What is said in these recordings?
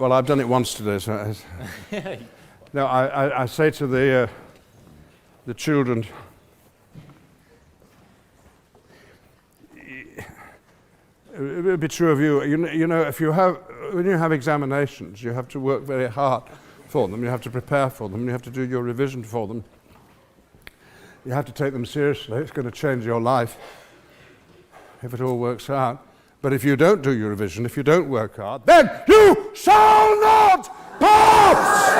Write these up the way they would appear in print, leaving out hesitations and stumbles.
Well, I've done it once today, so no, I say to the children, it would be true of you. You know, when you have examinations, you have to work very hard for them. You have to prepare for them. You have to do your revision for them. You have to take them seriously. It's going to change your life if it all works out. But if you don't do your revision, if you don't work hard, then you shall not pass!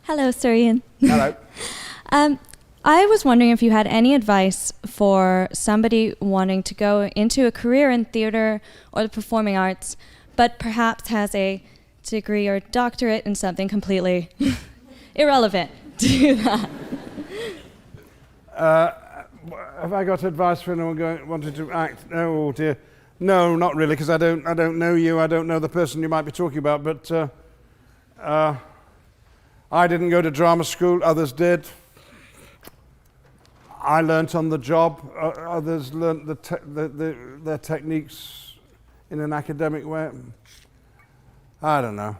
Hello, Sir Ian. Hello. I was wondering if you had any advice for somebody wanting to go into a career in theater or the performing arts, but perhaps has a degree or doctorate in something completely irrelevant to that. Have I got advice for anyone wanting to act? Oh dear, no, not really, because I don't know you. I don't know the person you might be talking about. But I didn't go to drama school. Others did. I learnt on the job. Others learnt their techniques in an academic way. I don't know.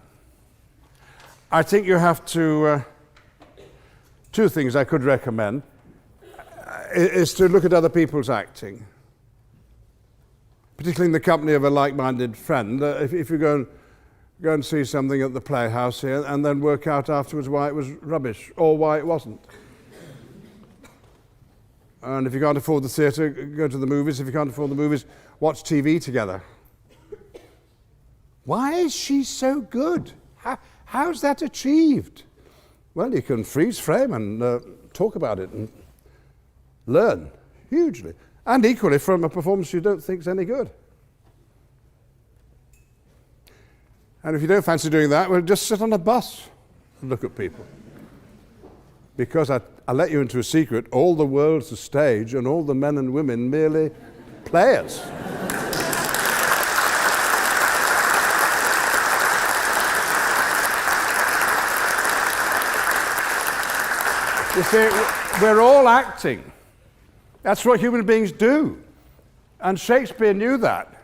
I think you have to. Two things I could recommend is to look at other people's acting, particularly in the company of a like-minded friend. If you go and see something at the Playhouse here, and then work out afterwards why it was rubbish or why it wasn't. And if you can't afford the theatre, go to the movies. If you can't afford the movies, watch TV together. Why is she so good? How's that achieved? Well, you can freeze frame and talk about it and learn hugely. And equally from a performance you don't think's any good. And if you don't fancy doing that, well, just sit on a bus and look at people. Because I let you into a secret, all the world's a stage and all the men and women merely players. You see, we're all acting. That's what human beings do. And Shakespeare knew that.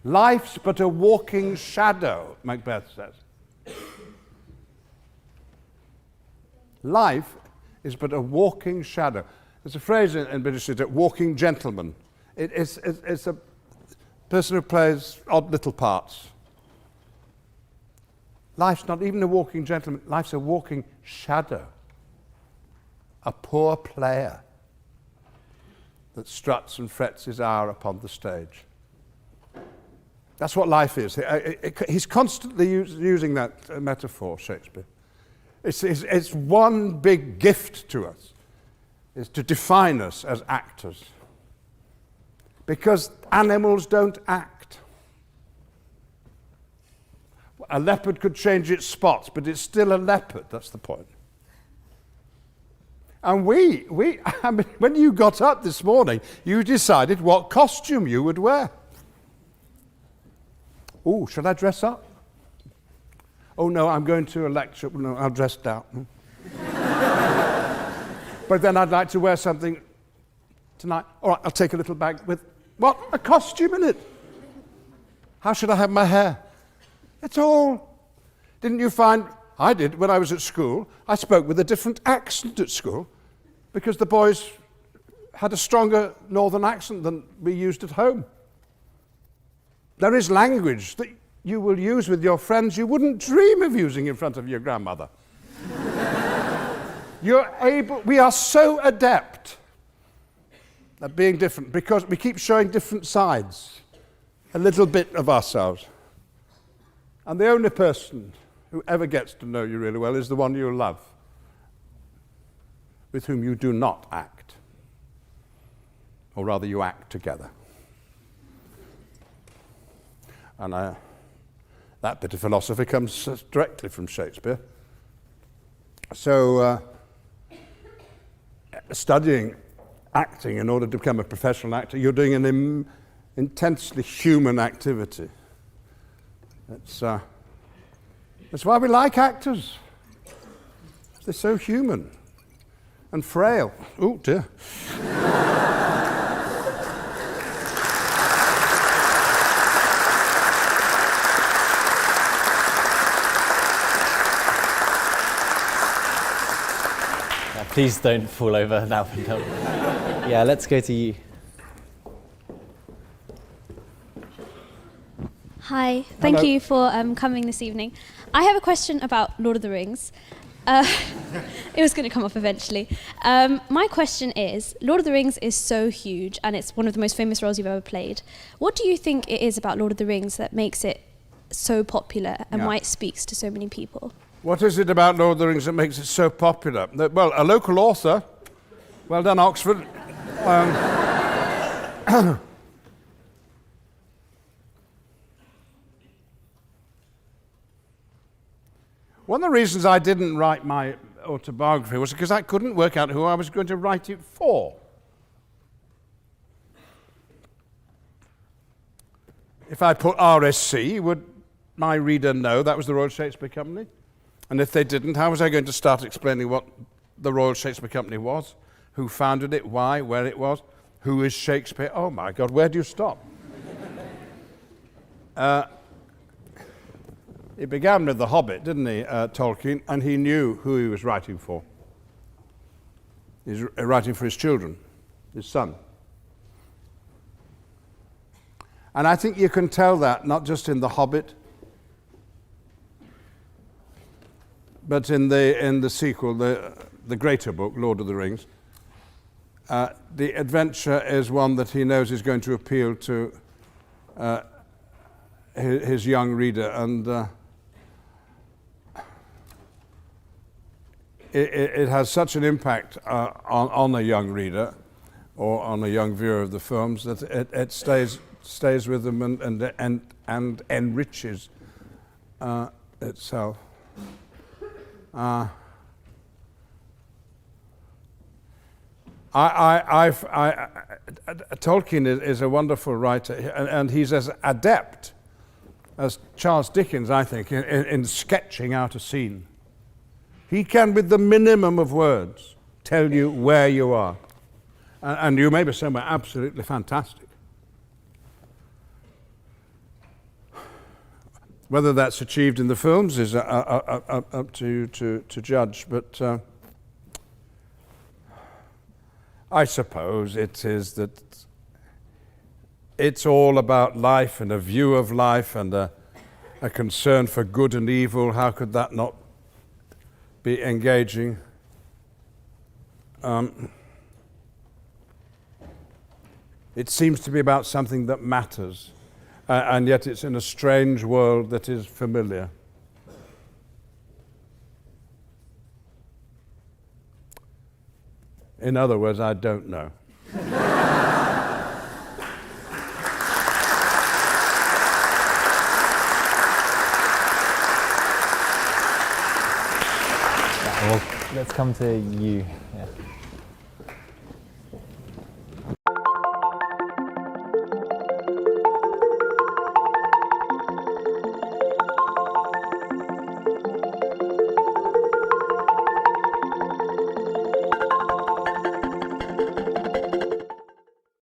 Life's but a walking shadow, Macbeth says. Life is but a walking shadow. There's a phrase in British theatre, walking gentleman. It's a person who plays odd little parts. Life's not even a walking gentleman, life's a walking shadow. A poor player that struts and frets his hour upon the stage. That's what life is. He's constantly using that metaphor, Shakespeare. It's one big gift to us, is to define us as actors. Because animals don't act. A leopard could change its spots, but it's still a leopard, that's the point. And I mean, when you got up this morning, you decided what costume you would wear. Oh, should I dress up? Oh no, I'm going to a lecture. No, I'll dress down. But then I'd like to wear something tonight. All right, I'll take a little bag with, what? A costume in it. How should I have my hair? That's all. Didn't you find, I did, when I was at school, I spoke with a different accent at school because the boys had a stronger northern accent than we used at home. There is language that you will use with your friends you wouldn't dream of using in front of your grandmother. We are so adept at being different because we keep showing different sides, a little bit of ourselves. And the only person who ever gets to know you really well is the one you love, with whom you do not act, or rather you act together. And that bit of philosophy comes directly from Shakespeare. So studying acting in order to become a professional actor, you're doing an intensely human activity. That's why we like actors. They're so human. and frail. Oh dear. Please don't fall over that window. Yeah, let's go to you. Hi, thank Hello. you for coming this evening. I have a question about Lord of the Rings. It was going to come up eventually. My question is, Lord of the Rings is so huge and it's one of the most famous roles you've ever played. What do you think it is about Lord of the Rings that makes it so popular and why it speaks to so many people? What is it about Lord of the Rings that makes it so popular? Well, a local author, well done Oxford, one of the reasons I didn't write my autobiography was because I couldn't work out who I was going to write it for. If I put RSC, would my reader know that was the Royal Shakespeare Company? And if they didn't, how was I going to start explaining what the Royal Shakespeare Company was, who founded it, why, where it was, who is Shakespeare? Oh my God, where do you stop? It began with The Hobbit, didn't he, Tolkien, and he knew who he was writing for. He's writing for his children, his son. And I think you can tell that not just in The Hobbit, but in the sequel, the greater book, Lord of the Rings. The adventure is one that he knows is going to appeal to his young reader, and it has such an impact on a young reader or on a young viewer of the films that it stays with them and enriches itself. Tolkien is a wonderful writer, and he's as adept as Charles Dickens, I think, in sketching out a scene. He can, with the minimum of words, tell you where you are. And you may be somewhere absolutely fantastic. Whether that's achieved in the films is up to you to judge, but I suppose it is that it's all about life and a view of life and a concern for good and evil. How could that not be engaging? It seems to be about something that matters. And yet it's in a strange world that is familiar. In other words, I don't know. Well, let's come to you.